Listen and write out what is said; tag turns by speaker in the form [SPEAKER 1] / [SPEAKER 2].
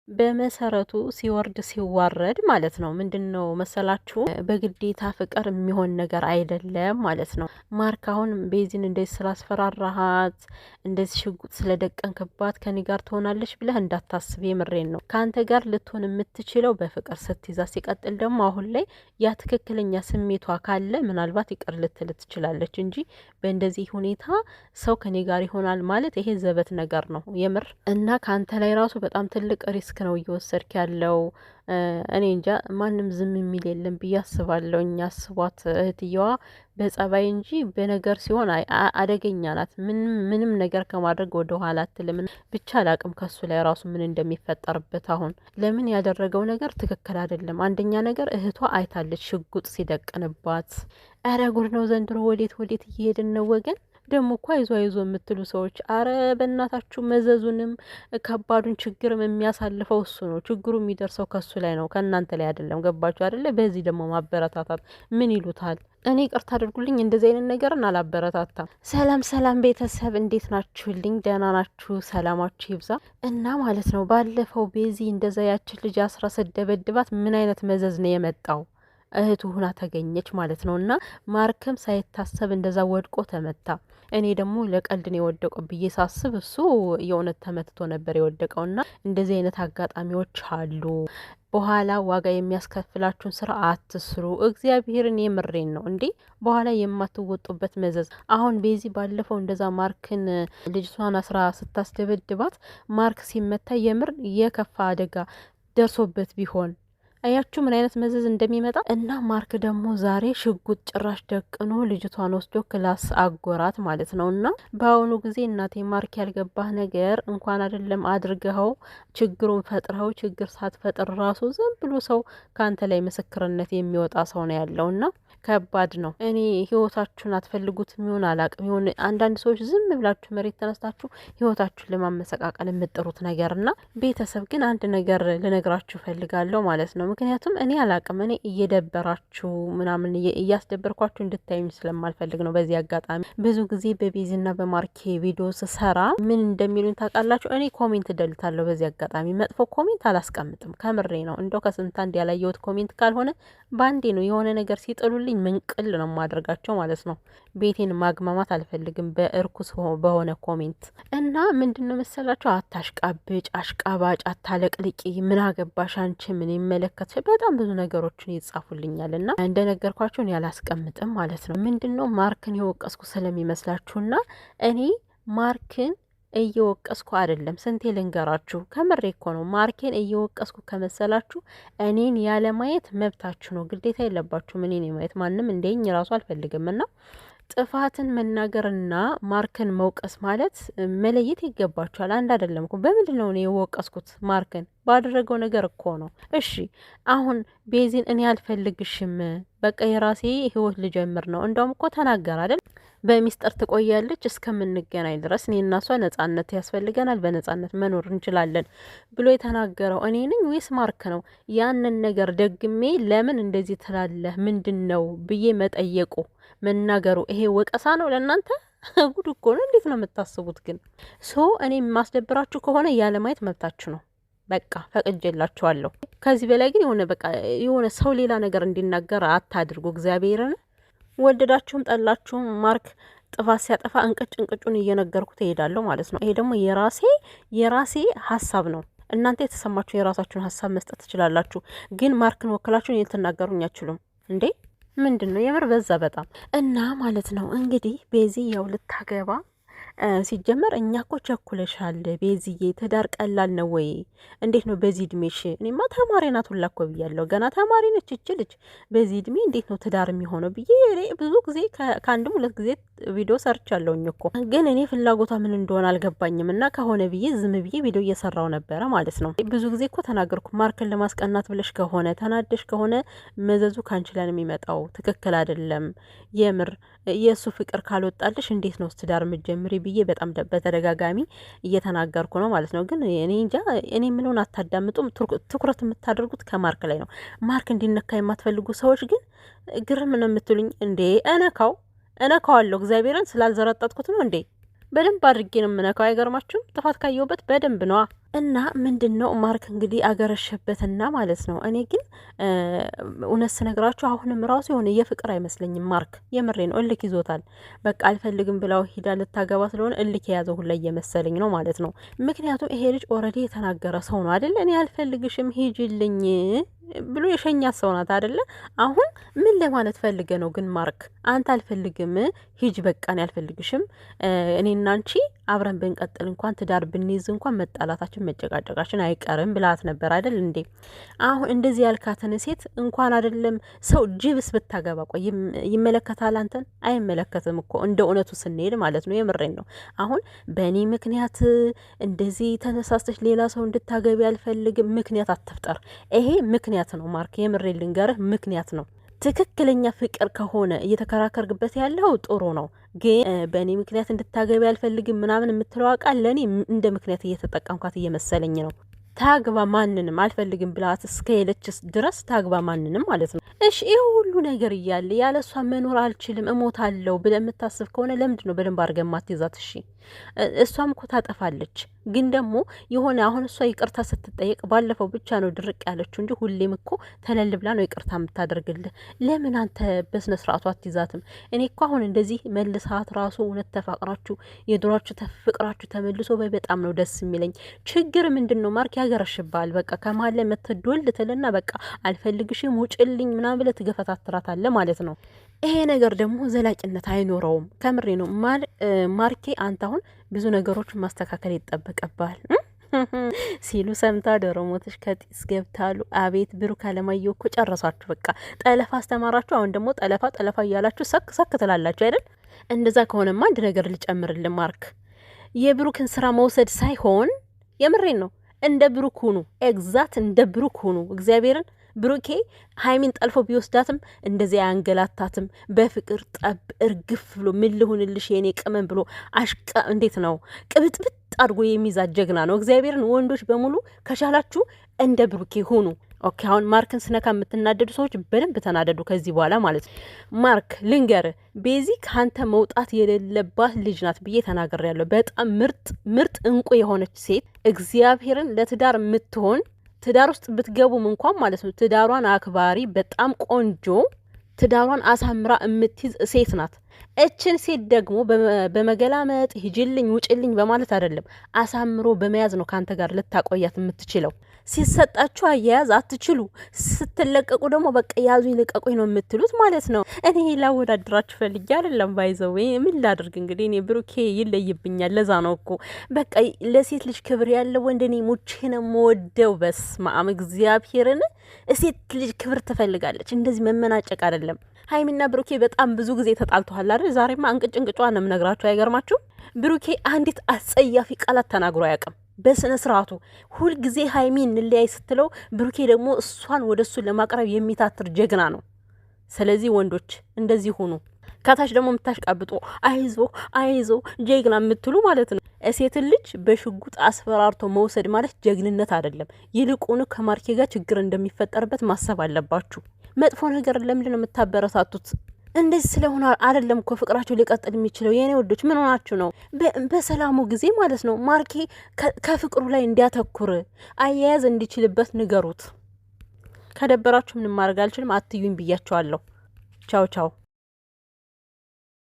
[SPEAKER 1] በመሰረቱ ሲወርድ ሲዋረድ ማለት ነው። ምንድነው መሰላችሁ? በግዴታ ፍቅር የሚሆን ነገር አይደለም ማለት ነው። ማርክ አሁን ቤዚን እንደዚህ ስላስፈራራሃት እንደዚህ ሽጉጥ ስለደቀንክባት ከኔ ጋር ትሆናለች ብለህ እንዳታስብ፣ የምሬን ነው። ከአንተ ጋር ልትሆን የምትችለው በፍቅር ስትይዛ፣ ሲቀጥል ደግሞ አሁን ላይ ያ ትክክለኛ ስሜቷ ካለ ምናልባት ይቅር ልትል ትችላለች እንጂ በእንደዚህ ሁኔታ ሰው ከኔ ጋር ይሆናል ማለት ይሄ ዘበት ነገር ነው የምር። እና ከአንተ ላይ ራሱ በጣም ትልቅ ሪስክ ነው እየወሰድክ ያለው። እኔ እንጃ ማንም ዝም የሚል የለም ብዬ አስባለሁ። እኛ አስቧት፣ እህትየዋ በጸባይ እንጂ በነገር ሲሆን አደገኛ ናት። ምንም ነገር ከማድረግ ወደ ኋላ አትልም። ብቻ አላቅም ከሱ ላይ ራሱ ምን እንደሚፈጠርበት። አሁን ለምን ያደረገው ነገር ትክክል አይደለም። አንደኛ ነገር እህቷ አይታለች ሽጉጥ ሲደቅንባት። እረ ጉድ ነው ዘንድሮ። ወዴት ወዴት እየሄድን ነው ወገን? ደግሞ እኮ አይዞ አይዞ የምትሉ ሰዎች፣ አረ በእናታችሁ መዘዙንም ከባዱን ችግርም የሚያሳልፈው እሱ ነው። ችግሩ የሚደርሰው ከሱ ላይ ነው፣ ከእናንተ ላይ አይደለም። ገባችሁ አይደለ? በዚህ ደግሞ ማበረታታት ምን ይሉታል? እኔ ቅርታ አድርጉልኝ፣ እንደዚህ አይነት ነገርን አላበረታታም። ሰላም ሰላም ቤተሰብ፣ እንዴት ናችሁልኝ? ደህና ናችሁ? ሰላማችሁ ይብዛ። እና ማለት ነው ባለፈው ቤዚ እንደዛ ያችን ልጅ አስራ ሰደበድባት ምን አይነት መዘዝ ነው የመጣው? እህቱ ሁና ተገኘች ማለት ነው። እና ማርክም ሳይታሰብ እንደዛ ወድቆ ተመታ። እኔ ደግሞ ለቀልድ ነው የወደቀው ብዬ ሳስብ እሱ የእውነት ተመትቶ ነበር የወደቀው። እና እንደዚህ አይነት አጋጣሚዎች አሉ። በኋላ ዋጋ የሚያስከፍላችሁን ስራ አትስሩ። እግዚአብሔርን የምሬን ነው እንዴ! በኋላ የማትወጡበት መዘዝ። አሁን ቤዚ ባለፈው እንደዛ ማርክን ልጅቷን አስራ ስታስደበድባት ማርክ ሲመታ የምር የከፋ አደጋ ደርሶበት ቢሆን አያችሁ ምን አይነት መዘዝ እንደሚመጣ። እና ማርክ ደግሞ ዛሬ ሽጉጥ ጭራሽ ደቅኖ ልጅቷን ወስዶ ክላስ አጎራት ማለት ነው። እና በአሁኑ ጊዜ እናቴ ማርክ ያልገባህ ነገር እንኳን አይደለም አድርገኸው ችግሩን ፈጥረኸው ችግር ሳትፈጥር ራሱ ዝም ብሎ ሰው ከአንተ ላይ ምስክርነት የሚወጣ ሰው ነው ያለው። እና ከባድ ነው። እኔ ህይወታችሁን አትፈልጉት የሚሆን አላቅም። ይሆን አንዳንድ ሰዎች ዝም ብላችሁ መሬት ተነስታችሁ ህይወታችሁን ለማመሰቃቀል የምጥሩት ነገር። እና ቤተሰብ ግን አንድ ነገር ልነግራችሁ ፈልጋለሁ ማለት ነው። ምክንያቱም እኔ አላቅም፣ እኔ እየደበራችሁ ምናምን እያስደበርኳችሁ እንድታዩኝ ስለማልፈልግ ነው። በዚህ አጋጣሚ ብዙ ጊዜ በቤዚና በማርኬ ቪዲዮ ስሰራ ምን እንደሚሉኝ ታውቃላችሁ? እኔ ኮሜንት እደልታለሁ። በዚህ አጋጣሚ መጥፎ ኮሜንት አላስቀምጥም። ከምሬ ነው። እንደው ከስንት አንድ ያላየሁት ኮሜንት ካልሆነ ባንዴ ነው የሆነ ነገር ሲጥሉልኝ ምንቅል ነው ማድረጋቸው ማለት ነው። ቤቴን ማግማማት አልፈልግም በእርኩስ በሆነ ኮሜንት። እና ምንድነው መሰላችሁ? አታሽቃብጭ፣ አሽቃባጭ፣ አታለቅልቂ፣ ምን አገባሽ አንቺ፣ ምን ይመለከት፣ በጣም ብዙ ነገሮችን ይጻፉልኛል። እና እንደነገርኳችሁን ያላስቀምጥም ማለት ነው። ምንድነው ማርክን የወቀስኩ ስለሚመስላችሁና እኔ ማርክን እየወቀስኩ አይደለም። ስንቴ ልንገራችሁ? ከምሬ እኮ ነው። ማርኬን እየወቀስኩ ከመሰላችሁ እኔን ያለ ማየት መብታችሁ ነው፣ ግዴታ የለባችሁም እኔን የማየት። ማንም እንደኝ ራሱ አልፈልግም። እና ጥፋትን መናገርና ማርክን መውቀስ ማለት መለየት ይገባችኋል። አንድ አይደለም እኮ። በምንድን ነው እኔ የወቀስኩት? ማርክን ባደረገው ነገር እኮ ነው። እሺ አሁን ቤዚን እኔ አልፈልግሽም፣ በቃ የራሴ ህይወት ልጀምር ነው። እንደውም እኮ ተናገር አይደል? በሚስጥር ትቆያለች እስከምንገናኝ ድረስ እኔ እና እሷ ነጻነት ያስፈልገናል፣ በነጻነት መኖር እንችላለን ብሎ የተናገረው እኔ ነኝ ወይስ ማርክ ነው? ያንን ነገር ደግሜ ለምን እንደዚህ ትላለህ ምንድን ነው ብዬ መጠየቁ መናገሩ ይሄ ወቀሳ ነው ለእናንተ? ጉድ እኮ ነው። እንዴት ነው የምታስቡት ግን? እኔ የማስደብራችሁ ከሆነ ያለ ማየት መብታችሁ ነው። በቃ ፈቅጄላችኋለሁ። ከዚህ በላይ ግን የሆነ ሰው ሌላ ነገር እንዲናገር አታድርጉ። እግዚአብሔርን ወደዳችሁም ጠላችሁም ማርክ ጥፋት ሲያጠፋ እንቅጩን እየነገርኩት እሄዳለሁ ማለት ነው። ይሄ ደግሞ የራሴ ሀሳብ ነው። እናንተ የተሰማችሁ የራሳችሁን ሀሳብ መስጠት ትችላላችሁ። ግን ማርክን ወክላችሁን ልትናገሩኝ አትችሉም እንዴ? ምንድን ነው የምር በዛ በጣም። እና ማለት ነው እንግዲህ ቤዚ ያው ልታገባ ሲጀመር እኛ እኮ ቸኩለሻል ቤዚዬ፣ ትዳር ቀላል ነው ወይ? እንዴት ነው በዚህ እድሜሽ? እኔማ ተማሪ ናት ሁላ እኮ ብያለሁ። ገና ተማሪ ነች እች ልጅ። በዚህ እድሜ እንዴት ነው ትዳር የሚሆነው ብዬ ብዙ ጊዜ ከአንድም ሁለት ጊዜ ቪዲዮ ሰርቻለሁኝ እኮ። ግን እኔ ፍላጎቷ ምን እንደሆነ አልገባኝም። እና ከሆነ ብዬ ዝም ብዬ ቪዲዮ እየሰራው ነበረ ማለት ነው። ብዙ ጊዜ እኮ ተናገርኩ። ማርክን ለማስቀናት ብለሽ ከሆነ ተናደሽ ከሆነ መዘዙ ካንቺ ላይ ነው የሚመጣው። ትክክል አይደለም። የምር የእሱ ፍቅር ካልወጣልሽ እንዴት ነው ትዳር ምጀምሪ ብዬ በጣም በተደጋጋሚ እየተናገርኩ ነው ማለት ነው። ግን እኔ እንጃ፣ እኔ ምንሆን አታዳምጡም። ትኩረት የምታደርጉት ከማርክ ላይ ነው። ማርክ እንዲነካ የማትፈልጉ ሰዎች ግን ግርም ነው የምትሉኝ። እንዴ እነካዋለሁ፣ እግዚአብሔርን ስላልዘረጠጥኩት ነው እንዴ? በደንብ አድርጌ ነው የምነካው። አይገርማችሁም? ጥፋት ካየሁበት በደንብ ነዋ። እና ምንድነው ማርክ እንግዲህ አገረሸበትና ማለት ነው። እኔ ግን እውነት ስነግራችሁ አሁንም ራሱ የሆነ የፍቅር አይመስለኝም ማርክ። የምሬ ነው፣ እልክ ይዞታል። በቃ አልፈልግም ብላው ሂዳ ልታገባ ስለሆነ እልክ የያዘው ሁላ እየመሰለኝ ነው ማለት ነው። ምክንያቱም ይሄ ልጅ ኦልሬዲ የተናገረ ሰው ነው አይደለ? እኔ አልፈልግሽም ሂጂልኝ ብሎ የሸኛት ሰው ናት አይደለ? አሁን ምን ለማለት ፈልገ ነው ግን ማርክ? አንተ አልፈልግም ሂጅ በቃ እኔ አልፈልግሽም፣ እኔና አንቺ አብረን ብንቀጥል እንኳን ትዳር ብንይዝ እንኳን መጣላታችን መጨቃጨቃችን አይቀርም ብላት ነበር አይደል እንዴ? አሁን እንደዚህ ያልካትን ሴት እንኳን አይደለም ሰው ጅብስ ብታገባ ቆይ ይመለከታል? አንተን አይመለከትም እኮ እንደ እውነቱ ስንሄድ ማለት ነው። የምሬን ነው። አሁን በእኔ ምክንያት እንደዚህ ተነሳስተሽ ሌላ ሰው እንድታገቢ አልፈልግም ምክንያት አትፍጠር። ይሄ ምክንያት ነው ማርክ፣ የምሬ ልንገርህ ምክንያት ነው። ትክክለኛ ፍቅር ከሆነ እየተከራከርግበት ያለው ጥሩ ነው። ግን በእኔ ምክንያት እንድታገቢ አልፈልግም ምናምን የምትለው ቃል ለእኔ እንደ ምክንያት እየተጠቀምኳት እየመሰለኝ ነው። ታግባ ማንንም አልፈልግም ብላት እስከሄደች ድረስ ታግባ ማንንም ማለት ነው። እሺ ይህ ሁሉ ነገር እያለ ያለ እሷ መኖር አልችልም እሞታለሁ ብለህ የምታስብ ከሆነ ለምንድን ነው በደንብ አድርገህ ማትይዛት? እሺ እሷም እኮ ታጠፋለች። ግን ደግሞ የሆነ አሁን እሷ ይቅርታ ስትጠየቅ ባለፈው ብቻ ነው ድርቅ ያለችው እንጂ ሁሌም እኮ ተለል ብላ ነው ይቅርታ የምታደርግልህ። ለምን አንተ በስነ ስርዓቱ አትይዛትም? እኔ እኮ አሁን እንደዚህ መልሳት ራሱ እውነት ተፋቅራችሁ የድሯችሁ ፍቅራችሁ ተመልሶ በጣም ነው ደስ የሚለኝ። ችግር ምንድን ነው ማርክ? ያገረሽባል። በቃ ከመሀል ላይ መተዶል ትልና በቃ አልፈልግሽም ውጭልኝ ምናምን ብለህ ትገፈታትራታለህ ማለት ነው። ይሄ ነገር ደግሞ ዘላቂነት አይኖረውም። ከምሬ ነው ማርኬ። አንተ አሁን ብዙ ነገሮችን ማስተካከል ይጠበቅብሃል ሲሉ ሰምታ ዶሮ ሞተሽ ከጢስ ገብታሉ። አቤት ብሩክ አለማየሁ እኮ ጨረሳችሁ። በቃ ጠለፋ አስተማራችሁ። አሁን ደግሞ ጠለፋ እያላችሁ ሰክ ሰክ ትላላችሁ አይደል? እንደዛ ከሆነማ አንድ ነገር ልጨምርልን ማርክ፣ የብሩክን ስራ መውሰድ ሳይሆን የምሬን ነው እንደ ብሩክ ሁኑ። ኤግዛክት እንደ ብሩክ ሁኑ። እግዚአብሔርን ብሩኬ ሀይሚን ጠልፎ ቢወስዳትም እንደዚህ አያንገላታትም። በፍቅር ጠብ እርግፍ ብሎ ምን ልሁንልሽ የኔ ቅመም ብሎ እንዴት ነው ቅብጥብጥ አድርጎ የሚይዛት ጀግና ነው። እግዚአብሔርን ወንዶች በሙሉ ከቻላችሁ እንደ ብሩኬ ሁኑ። ኦኬ አሁን ማርክን ስነካ የምትናደዱ ሰዎች በደንብ ተናደዱ ከዚህ በኋላ ማለት ነው። ማርክ ልንገር፣ ቤዚ ካንተ መውጣት የሌለባት ልጅ ናት ብዬ ተናግሬያለሁ። በጣም ምርጥ እንቁ የሆነች ሴት እግዚአብሔርን ለትዳር የምትሆን ትዳር ውስጥ ብትገቡም እንኳን ማለት ነው ትዳሯን አክባሪ በጣም ቆንጆ ትዳሯን አሳምራ የምትይዝ ሴት ናት። እችን ሴት ደግሞ በመገላመጥ ሂጅልኝ ውጭልኝ በማለት አይደለም አሳምሮ በመያዝ ነው ካንተ ጋር ልታቆያት የምትችለው። ሲሰጣችሁ አያያዝ አትችሉ፣ ስትለቀቁ ደግሞ በቃ ያዙኝ ልቀቁኝ ነው የምትሉት ማለት ነው። እኔ ላወዳድራችሁ ፈልጌ አይደለም ባይዘው ምን ላድርግ እንግዲህ እኔ ብሩኬ ይለይብኛል። ለዛ ነው እኮ በቃ ለሴት ልጅ ክብር ያለው ወንድ እኔ ሙቼ ነው የምወደው። በስመአብ እግዚአብሔርን ሴት ልጅ ክብር ትፈልጋለች፣ እንደዚህ መመናጨቅ አይደለም። ሀይሚና ብሩኬ በጣም ብዙ ጊዜ ተጣልተዋል አይደል? ዛሬማ እንቅጭ ነው የምነግራችሁ። አይገርማችሁ? ብሩኬ አንዲት አጸያፊ ቃላት ተናግሮ አያውቅም በስነ ስርዓቱ። ሁልጊዜ ሀይሚ እንለያይ ስትለው ብሩኬ ደግሞ እሷን ወደ እሱ ለማቅረብ የሚታትር ጀግና ነው። ስለዚህ ወንዶች እንደዚህ ሁኑ። ከታች ደግሞ የምታሽቃብጡ አይዞ ጀግና የምትሉ ማለት ነው። ሴትን ልጅ በሽጉጥ አስፈራርቶ መውሰድ ማለት ጀግንነት አይደለም። ይልቁኑ ከማርኬ ጋር ችግር እንደሚፈጠርበት ማሰብ አለባችሁ። መጥፎ ነገር ለምንድን ነው የምታበረታቱት? እንደዚህ ስለሆነ አይደለም እኮ ፍቅራችሁ ሊቀጥል የሚችለው። የኔ ወዶች ምን ሆናችሁ ነው? በሰላሙ ጊዜ ማለት ነው ማርኬ ከፍቅሩ ላይ እንዲያተኩር አያያዝ እንዲችልበት ንገሩት። ከደበራችሁ ምንም ማድረግ አልችልም። አትዩኝ ብያቸዋለሁ። ቻው ቻው።